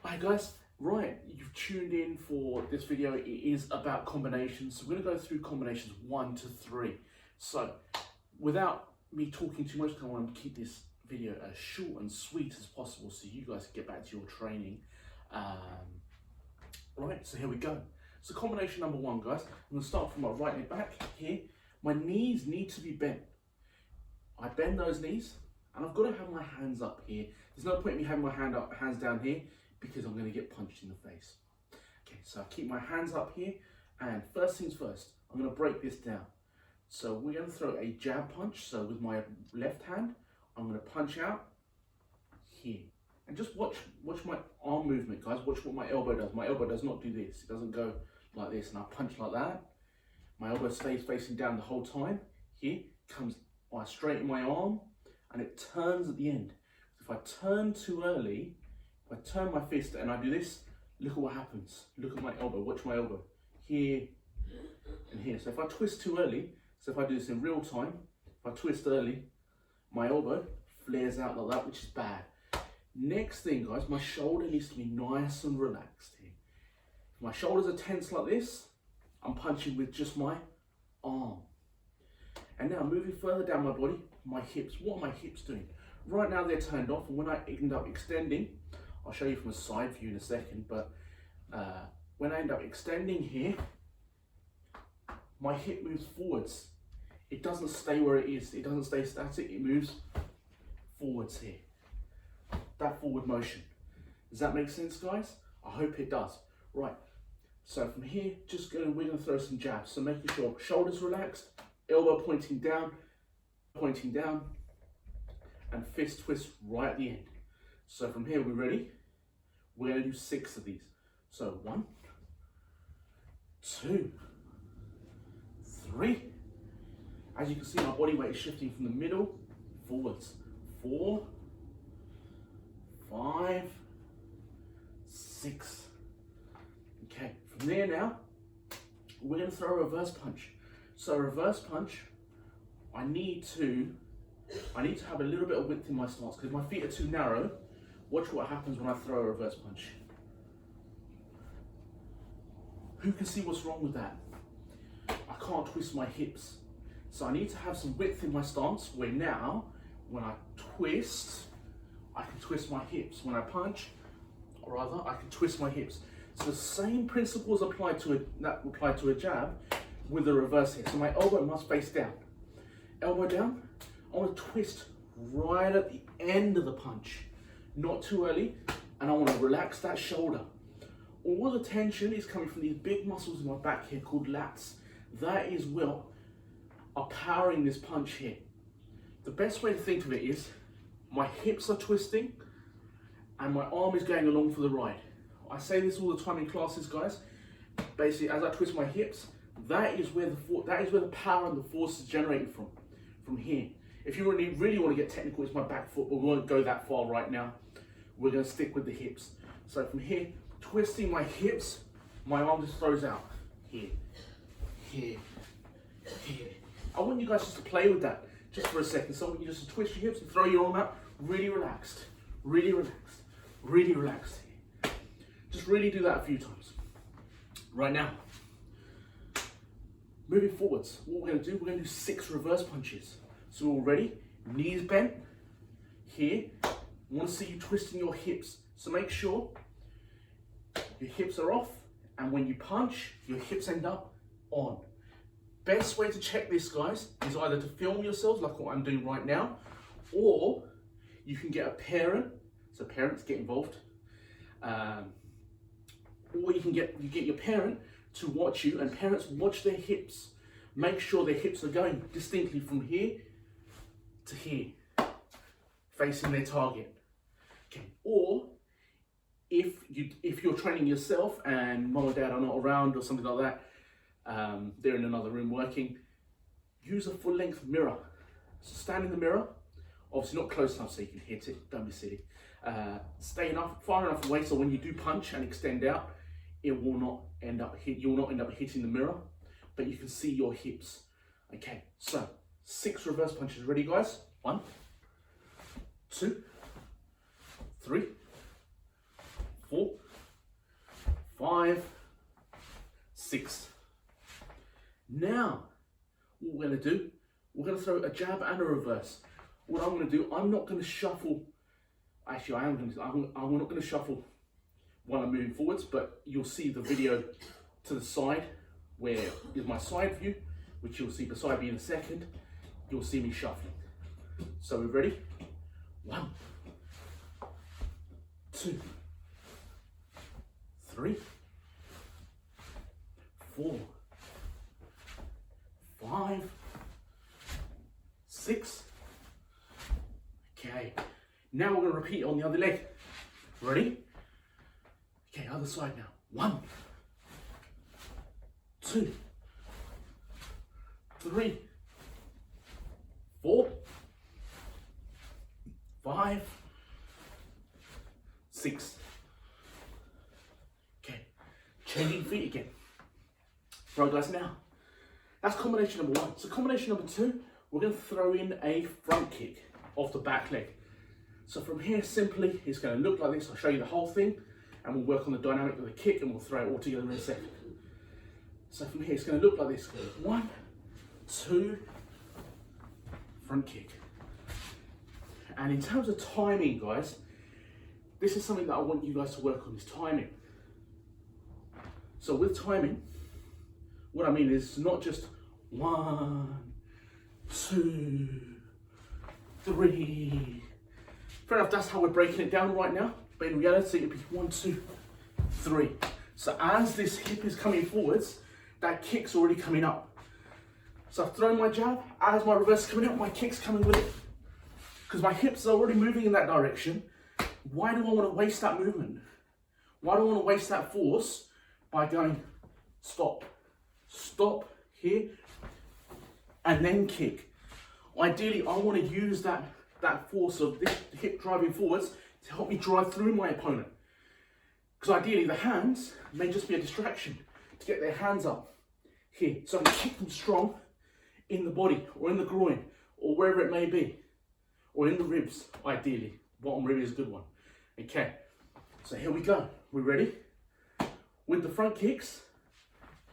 Hi guys, right, you've tuned in for this video. It is about combinations. So we're going to go through combinations 1 to 3. So without me talking too much, I want to keep this video as short and sweet as possible so you guys can get back to your training. Right, so here we go. So combination number 1, guys. I'm going to start from my right knee back here. My knees need to be bent. I bend those knees and I've got to have my hands up here. There's no point in me having my hands down here because I'm going to get punched in the face. Okay, so I keep my hands up here, and first things first, I'm going to break this down. So we're going to throw a jab punch. So with my left hand, I'm going to punch out here. And just watch my arm movement, guys. Watch what my elbow does. My elbow does not do this. It doesn't go like this, and I punch like that. My elbow stays facing down the whole time. Here comes, I straighten my arm, and it turns at the end. If I turn too early, if I turn my fist and I do this, look at what happens. Look at my elbow, watch my elbow. Here and here. So if I twist too early, so if I do this in real time, if I twist early, my elbow flares out like that, which is bad. Next thing, guys, my shoulder needs to be nice and relaxed here. If my shoulders are tense like this, I'm punching with just my arm. And now moving further down my body, my hips. What are my hips doing? Right now they're turned off, and when I end up extending, I'll show you from a side view in a second, but when I end up extending here, my hip moves forwards. It doesn't stay where it is. It doesn't stay static. It moves forwards here. That forward motion. Does that make sense, guys? I hope it does. Right. So from here, we're going to throw some jabs. So making sure shoulders relaxed, elbow pointing down, and fist twist right at the end. So from here, we're ready. We're going to do 6 of these. So 1, 2, 3. As you can see, my body weight is shifting from the middle forwards. 4, 5, 6. Okay, from there now, we're going to throw a reverse punch. So a reverse punch, I need to have a little bit of width in my stance because my feet are too narrow. Watch what happens when I throw a reverse punch. Who can see what's wrong with that? I can't twist my hips. So I need to have some width in my stance where now, when I twist, I can twist my hips. When I punch, or rather, I can twist my hips. So the same principles apply to a jab with the reverse here. So my elbow must face down. Elbow down. I want to twist right at the end of the punch. Not too early, and I want to relax that shoulder. All the tension is coming from these big muscles in my back here called lats. That is what are powering this punch here. The best way to think of it is my hips are twisting and my arm is going along for the ride. I say this all the time in classes, guys. Basically, as I twist my hips, that is where the power and the force is generated from here. If you really want to get technical, it's my back foot, but we won't go that far right now. We're going to stick with the hips. So from here, twisting my hips, my arm just throws out. Here, here, here. I want you guys just to play with that just for a second. So I want you just to twist your hips and throw your arm out. Really relaxed, really relaxed, really relaxed. Just really do that a few times. Right now, moving forwards, what we're going to do, we're going to do 6 reverse punches. So we're all ready, knees bent, here. I want to see you twisting your hips. So make sure your hips are off, and when you punch, your hips end up on. Best way to check this, guys, is either to film yourselves, like what I'm doing right now, or you can get a parent, so parents get involved, or you get your parent to watch you, and parents watch their hips. Make sure their hips are going distinctly from here to here, facing their target. Okay. Or if you're training yourself and mom or dad are not around or something like that, they're in another room working, use a full length mirror. So stand in the mirror, obviously not close enough so you can hit it, don't be silly. Stay far enough away so when you do punch and extend out, you will not end up hitting the mirror, but you can see your hips. Okay, so 6 reverse punches. Ready, guys? 1, 2, 3, 4, 5, 6. Now, what we're going to do, we're going to throw a jab and a reverse. What I'm going to do, I'm not going to shuffle. Actually, I'm not going to shuffle while I'm moving forwards, but you'll see the video to the side where is my side view, which you'll see beside me in a second. You'll see me shuffling. So we're ready? 1, 2, 3, 4, 5, 6. Okay, now we're going to repeat it on the other leg. Ready? Okay, other side now. 1, 2, 3, 4, 5, 6. Okay, changing feet again. Right guys, now, that's combination number 1. So combination number 2, we're going to throw in a front kick off the back leg. So from here, simply, it's going to look like this. I'll show you the whole thing, and we'll work on the dynamic of the kick, and we'll throw it all together in a second. So from here, it's going to look like this. 1, 2, front kick. And in terms of timing, guys, this is something that I want you guys to work on, is timing. So with timing, what I mean is not just 1, 2, 3. Fair enough, that's how we're breaking it down right now. But in reality, it'd be 1, 2, 3. So as this hip is coming forwards, that kick's already coming up. So I've thrown my jab, as my reverse is coming up, my kick's coming with it. Because my hips are already moving in that direction. Why do I want to waste that movement? Why do I want to waste that force by going stop, stop here, and then kick? Ideally, I want to use that force of this hip driving forwards to help me drive through my opponent. Because ideally, the hands may just be a distraction to get their hands up here. So I can kick them strong in the body or in the groin or wherever it may be, or in the ribs, ideally. Bottom rib is a good one. Okay, so here we go. We ready? With the front kicks,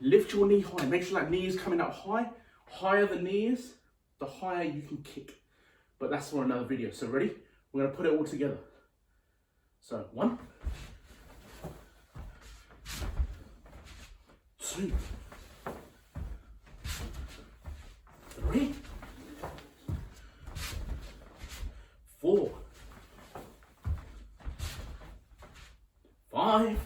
lift your knee high. Make sure that knee is coming up high. Higher the knee is, the higher you can kick. But that's for another video. So ready? We're going to put it all together. So 1, 2, 3, 4, 5,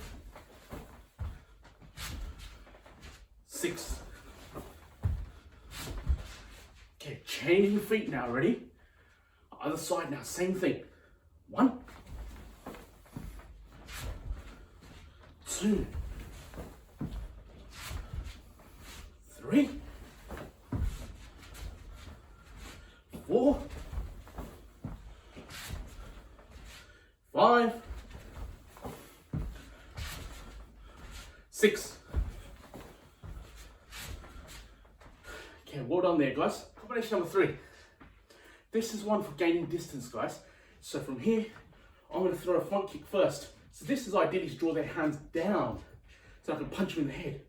6. Okay, changing feet now, ready? Other side now, same thing. 1, 2, 3, 4, 5, 6. Okay, well done there, guys. Combination number 3. This is one for gaining distance, guys. So from here, I'm going to throw a front kick first. So this is ideally to draw their hands down so I can punch them in the head.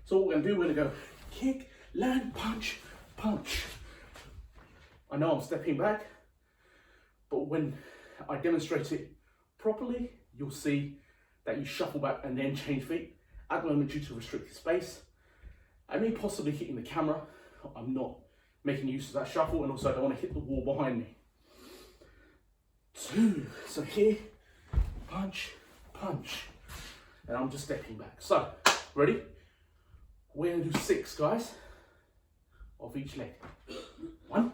So what we're going to do, we're going to go kick, land, punch, punch. I know I'm stepping back, but when I demonstrate it properly, you'll see that you shuffle back and then change feet. At the moment, due to restricted space, I may possibly hitting the camera. I'm not making use of that shuffle, and also I don't want to hit the wall behind me. 2, so here, punch, punch, and I'm just stepping back. So, ready? We're going to do 6, guys, of each leg. 1,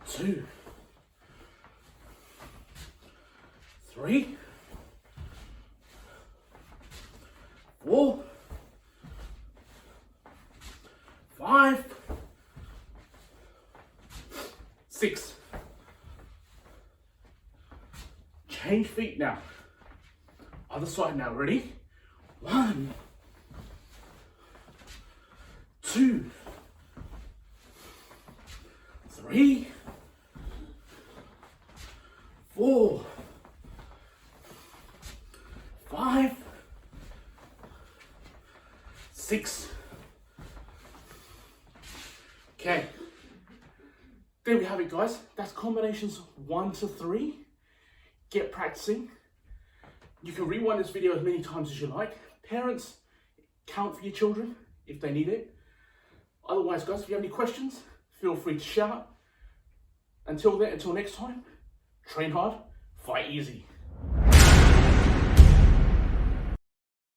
2, 3, 4, 5, 6. Change feet now. Other side now, ready? 1, 2, 3, 4, Okay. There we have it, guys. That's combinations 1 to 3. Get practicing. You can rewind this video as many times as you like. Parents, count for your children if they need it. Otherwise, guys, if you have any questions, feel free to shout. Until then, until next time, train hard, fight easy.